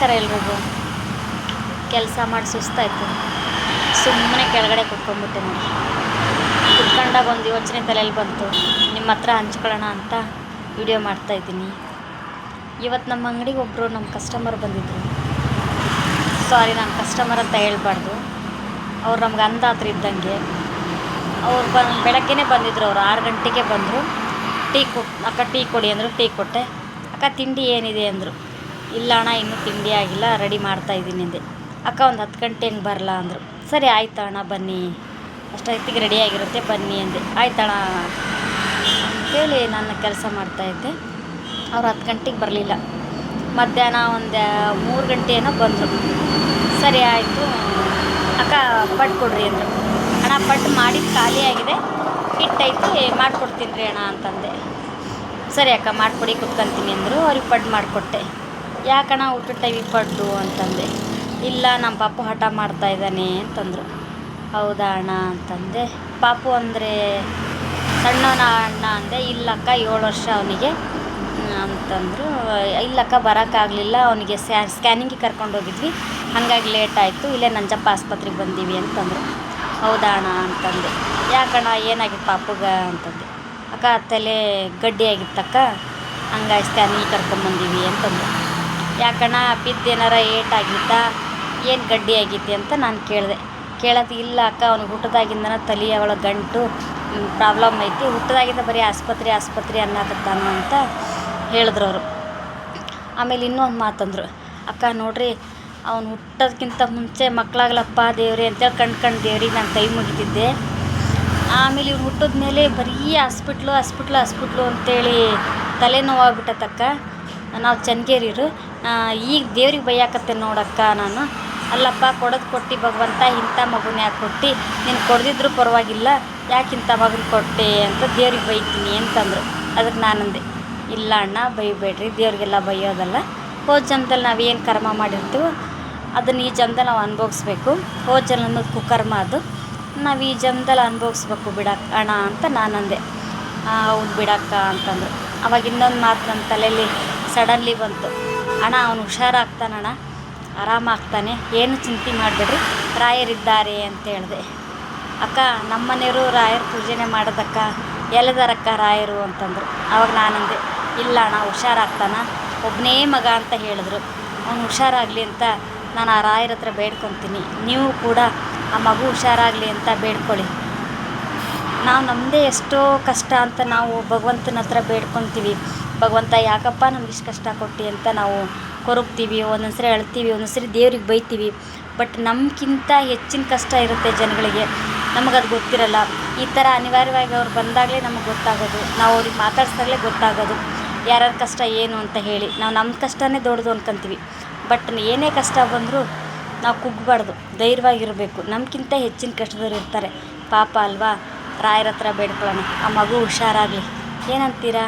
ನಮಸ್ಕಾರ ಎಲ್ರಿಗೂ. ಕೆಲಸ ಮಾಡಿ ಸುಸ್ತಾಯಿತು, ಸುಮ್ಮನೆ ಕೆಳಗಡೆ ಕುತ್ಕೊಂಡ್ಬಿಟ್ಟೆ ನೋಡಿ. ಕುತ್ಕೊಂಡಾಗ ಒಂದು ಯೋಚನೆ ತಲೆಯಲ್ಲಿ ಬಂತು, ನಿಮ್ಮ ಹತ್ರ ಹಂಚ್ಕೊಳ್ಳೋಣ ಅಂತ ವಿಡಿಯೋ ಮಾಡ್ತಾಯಿದ್ದೀನಿ. ಇವತ್ತು ನಮ್ಮ ಅಂಗಡಿಗೆ ಒಬ್ಬರು ನಮ್ಮ ಕಸ್ಟಮರ್ ಬಂದಿದ್ದರು. ಸಾರಿ, ನಾನು ಕಸ್ಟಮರ್ ಅಂತ ಹೇಳ್ಬಾರ್ದು, ಅವ್ರು ನಮ್ಗೆ ಅಂದಾತ್ರ ಇದ್ದಂಗೆ. ಅವ್ರು ಬೆಳಗ್ಗೆನೇ ಬಂದಿದ್ದರು. ಅವ್ರು 6 ಗಂಟೆಗೆ ಬಂದರು. ಅಕ್ಕ ಟೀ ಕೊಡಿ ಅಂದರು. ಟೀ ಕೊಟ್ಟೆ. ಅಕ್ಕ ತಿಂಡಿ ಏನಿದೆ ಅಂದರು. ಇಲ್ಲ ಅಣ್ಣ, ಇನ್ನೂ ತಿಂಡಿ ಆಗಿಲ್ಲ, ರೆಡಿ ಮಾಡ್ತಾಯಿದ್ದೀನಿ ಅಂದೆ. ಅಕ್ಕ ಒಂದು 10 ಗಂಟೆ ಹಂಗೆ ಬರಲಾ ಅಂದರು. ಸರಿ ಆಯ್ತು ಅಣ್ಣ, ಬನ್ನಿ, ಅಷ್ಟೊತ್ತಿಗೆ ರೆಡಿಯಾಗಿರುತ್ತೆ ಬನ್ನಿ ಅಂದೆ. ಆಯ್ತಣ್ಣ ಅಂತೇಳಿ ನಾನು ಕೆಲಸ ಮಾಡ್ತಾಯಿದ್ದೆ. ಅವ್ರು 10 ಗಂಟೆಗೆ ಬರಲಿಲ್ಲ. ಮಧ್ಯಾಹ್ನ ಒಂದು 3 ಗಂಟೆ ಏನೋ ಬಂದರು. ಸರಿ ಆಯಿತು, ಅಕ್ಕ ಪಡ್ಡು ಕೊಡ್ರಿ ಅಂದರು. ಅಣ್ಣ ಪಡ್ಡು ಮಾಡಿದ್ದು ಖಾಲಿ ಆಗಿದೆ, ಹಿಟ್ಟೈತಿ ಮಾಡಿಕೊಡ್ತೀನಿ ರೀ ಅಣ್ಣ ಅಂತಂದೆ. ಸರಿ ಅಕ್ಕ ಮಾಡಿಕೊಡಿ, ಕುತ್ಕೊಂತೀನಿ ಅಂದರು. ಅವ್ರಿಗೆ ಪಡ್ಡು ಮಾಡಿಕೊಟ್ಟೆ. ಯಾಕಣ್ಣ ಊಟದ ಟೈಮಿಗೆ ಪಡ್ಡು ಅಂತಂದೆ. ಇಲ್ಲ ನಮ್ಮ ಪಾಪು ಹಠ ಮಾಡ್ತಾಯಿದ್ದಾನೆ ಅಂತಂದರು. ಹೌದಾ ಅಣ್ಣ ಅಂತಂದೆ. ಪಾಪು ಅಂದರೆ ಸಣ್ಣವನ ಅಣ್ಣ ಅಂದೆ. ಇಲ್ಲಕ್ಕ 7 ವರ್ಷ ಅವನಿಗೆ ಅಂತಂದರು. ಇಲ್ಲಕ್ಕ ಬರೋಕ್ಕಾಗಲಿಲ್ಲ, ಅವನಿಗೆ ಸ್ಕ್ಯಾನಿಂಗಿಗೆ ಕರ್ಕೊಂಡು ಹೋಗಿದ್ವಿ, ಹಾಗಾಗಿ ಲೇಟ್ ಆಯಿತು, ಇಲ್ಲೇ ನಂಜಪ್ಪ ಆಸ್ಪತ್ರೆಗೆ ಬಂದೀವಿ ಅಂತಂದರು. ಹೌದಾ ಅಣ್ಣ ಅಂತಂದೆ. ಯಾಕಣ್ಣ ಏನಾಗಿತ್ತು ಪಾಪುಗ ಅಂತಂದೆ. ಅಕ್ಕ ತಲೆ ಗಡ್ಡಿ ಆಗಿತ್ತಕ್ಕ, ಹಂಗಾಗಿ ಸ್ಕ್ಯಾನಿಂಗಿಗೆ ಕರ್ಕೊಂಬಂದೀವಿ ಅಂತಂದರು. ಯಾಕಣ್ಣ ಬಿದ್ದೇನಾರ ಏಟಾಗಿದ್ದ, ಏನು ಗಡ್ಡಿ ಆಗಿದ್ದೆ ಅಂತ ನಾನು ಕೇಳೋದು. ಇಲ್ಲ ಅಕ್ಕ, ಅವ್ನಿಗೆ ಹುಟ್ಟದಾಗಿಂದನ ತಲೆಯ ಒಳಗೆ ಗಂಟು ಪ್ರಾಬ್ಲಮ್ ಐತಿ, ಹುಟ್ಟದಾಗಿಂದ ಬರೀ ಆಸ್ಪತ್ರೆ ಅನ್ನಕತ್ತಾನು ಅಂತ ಹೇಳಿದ್ರು ಅವರು. ಆಮೇಲೆ ಇನ್ನೊಂದು ಮಾತಂದರು. ಅಕ್ಕ ನೋಡ್ರಿ, ಅವ್ನು ಹುಟ್ಟೋದಕ್ಕಿಂತ ಮುಂಚೆ ಮಕ್ಕಳಾಗ್ಲಪ್ಪ ದೇವ್ರಿ ಅಂತೇಳಿ ಕಣ್ ದೇವ್ರಿಗೆ ನಾನು ಕೈ ಮುಗಿತಿದ್ದೆ. ಆಮೇಲೆ ಇವ್ನು ಹುಟ್ಟಿದ ಮೇಲೆ ಬರೀ ಹಾಸ್ಪಿಟ್ಲು ಅಂತೇಳಿ ತಲೆನೋವಾಗ್ಬಿಟ್ಟತಕ್ಕ. ನಾವು ಚನ್ನಗೇರಿರು, ಈಗ ದೇವ್ರಿಗೆ ಬೈಯಾಕತ್ತೆ ನೋಡಕ್ಕ ನಾನು. ಅಲ್ಲಪ್ಪ, ಕೊಟ್ಟು ಭಗವಂತ ಇಂಥ ಮಗುನ ಯಾಕೆ ಕೊಟ್ಟು, ನೀನು ಕೊಡದಿದ್ರು ಪರವಾಗಿಲ್ಲ, ಯಾಕೆ ಇಂಥ ಮಗನ ಕೊಟ್ಟೆ ಅಂತ ದೇವ್ರಿಗೆ ಬೈತೀನಿ ಅಂತಂದರು. ಅದಕ್ಕೆ ನಾನಂದೆ, ಇಲ್ಲ ಅಣ್ಣ ಬೈಬೇಡ್ರಿ, ದೇವ್ರಿಗೆಲ್ಲ ಬೈಯೋದಲ್ಲ. ಹೋದ ಜನ್ಮದಲ್ಲಿ ನಾವೇನು ಕರ್ಮ ಮಾಡಿರ್ತೀವೋ ಅದನ್ನು ಈ ಜನ್ಮದಲ್ಲಿ ನಾವು ಅನುಭವಿಸ್ಬೇಕು. ಹೋದ ಜನ್ಮದ ಕುಕರ್ಮ ಅದು, ನಾವು ಈ ಜನ್ಮದಲ್ಲಿ ಅನುಭವಿಸ್ಬೇಕು ಬಿಡಕ್ಕ ಅಣ್ಣ ಅಂತ ನಾನಂದೆ. ಹೌದು ಬಿಡಕ್ಕ ಅಂತಂದರು. ಅವಾಗ ಇನ್ನೊಂದು ಮಾತು ನನ್ನ ತಲೆಯಲ್ಲಿ ಸಡನ್ಲಿ ಬಂತು. ಅಣ್ಣ ಅವನು ಹುಷಾರಾಗ್ತಾನಣ್ಣ, ಆರಾಮಾಗ್ತಾನೆ, ಏನು ಚಿಂತೆ ಮಾಡಬೇಡ್ರಿ, ರಾಯರಿದ್ದಾರೆ ಅಂತ ಹೇಳಿದೆ. ಅಕ್ಕ ನಮ್ಮನೆಯವರು ರಾಯರ ಪೂಜೆನೇ ಮಾಡೋದಕ್ಕ, ಎಲ್ಲದಾರಕ್ಕ ರಾಯರು ಅಂತಂದರು. ಅವಾಗ ನಾನಂದೆ, ಇಲ್ಲ ಅಣ್ಣ ಹುಷಾರಾಗ್ತಾನ, ಒಬ್ಬನೇ ಮಗ ಅಂತ ಹೇಳಿದ್ರು, ಅವನು ಹುಷಾರಾಗಲಿ ಅಂತ ನಾನು ಆ ರಾಯರ ಹತ್ರ ಬೇಡ್ಕೊತೀನಿ. ನೀವು ಕೂಡ ಆ ಮಗು ಹುಷಾರಾಗಲಿ ಅಂತ ಬೇಡ್ಕೊಳ್ಳಿ. ನಾವು ನಮ್ಮದೇ ಎಷ್ಟೋ ಕಷ್ಟ ಅಂತ ನಾವು ಭಗವಂತನ ಹತ್ರ ಬೇಡ್ಕೊತೀವಿ. ಭಗವಂತ ಯಾಕಪ್ಪ ನಮ್ಗೆ ಇಷ್ಟು ಕಷ್ಟ ಕೊಟ್ಟು ಅಂತ ನಾವು ಕೊರಗ್ತೀವಿ, ಒಂದೊಂದು ಸರಿ ಅಳ್ತೀವಿ, ಒಂದೊಂದು ಸರಿ ದೇವ್ರಿಗೆ ಬೈತೀವಿ. ಬಟ್ ನಮಗಿಂತ ಹೆಚ್ಚಿನ ಕಷ್ಟ ಇರುತ್ತೆ ಜನಗಳಿಗೆ, ನಮಗದು ಗೊತ್ತಿರಲ್ಲ. ಈ ಥರ ಅನಿವಾರ್ಯವಾಗಿ ಅವ್ರು ಬಂದಾಗಲೇ ನಮಗೆ ಗೊತ್ತಾಗೋದು, ನಾವು ಅವ್ರಿಗೆ ಮಾತಾಡ್ಸ್ದಾಗಲೇ ಗೊತ್ತಾಗೋದು ಯಾರ್ಯಾರ ಕಷ್ಟ ಏನು ಅಂತ ಹೇಳಿ. ನಾವು ನಮ್ಮ ಕಷ್ಟನೇ ದೊಡ್ಡದು ಅಂದ್ಕೊತೀವಿ. ಬಟ್ ಏನೇ ಕಷ್ಟ ಬಂದರೂ ನಾವು ಕುಗ್ಗಬಾರ್ದು, ಧೈರ್ಯವಾಗಿರಬೇಕು. ನಮಗಿಂತ ಹೆಚ್ಚಿನ ಕಷ್ಟದವ್ರು ಇರ್ತಾರೆ, ಪಾಪ ಅಲ್ವಾ. ರಾಯರ ಹತ್ರ ಬೇಡ್ಕೊಳ್ಳೋಣ, ಆ ಮಗು ಹುಷಾರಾಗಲಿ. ಏನಂತೀರಾ?